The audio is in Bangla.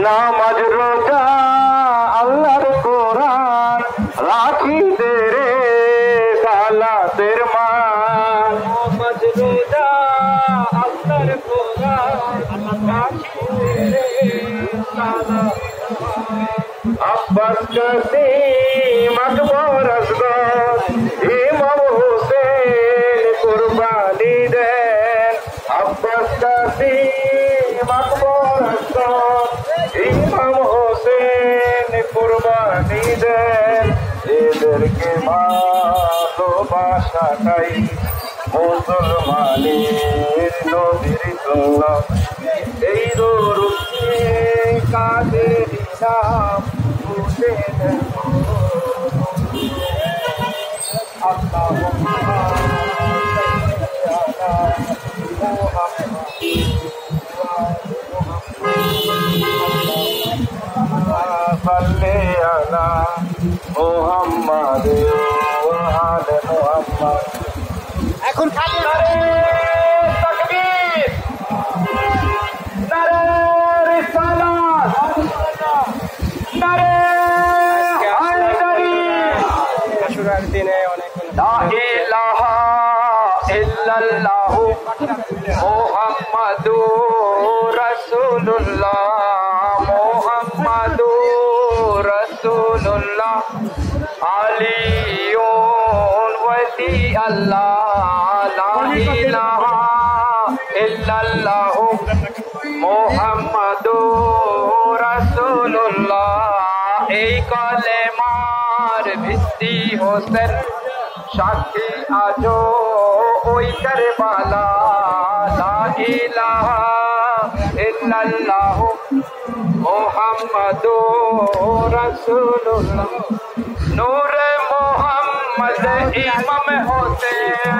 নামাজ রোজা আল্লাহর কোরআন রাখি দে রে সালাতের মান। নামাজ রোজা আল্লাহর কোরআন রাখি দে রে সালাতের মান। আব্বাস কাসিম আকবর আসগর ইমাম হোসেন কুরবানি দেন। আব্বাস কাসিম আকবর আসগর ইমাম হোসেন কুরবানি দেন। এদেরকে ভালোবাসাটাই মুসলমানের নবীর সুন্নাত। এই দরুদে কাদের নাম মুছে দেন আল্লাহুম্মা সাল্লি আলা মুহাম্মাদ ওয়া আলা মুহাম্মাদ। এখন খালি তাকবীর, নারে রিসালাত, নারে হায়দারি। আশুরার দিনে অনেক লা ইলাহা ইল্লাল্লাহ মুহাম্মাদুর রাসূলুল্লাহ মুহাম্মাদুর রাসূলুল্লাহ আলিয়ুন ওয়ালি আল্লাহ। লা ইলাহা ইল্লাল্লাহ মুহাম্মাদুর রাসূলুল্লাহ। এই কলেমার ভিত্তি হোসেন সাক্ষী আজো ওই কারবালা। লা ইলাহা ইল্লাল্লাহ মুহাম্মাদুর রাসূলুল্লাহ। নূরে মুহাম্মদ ইমাম হোসেন।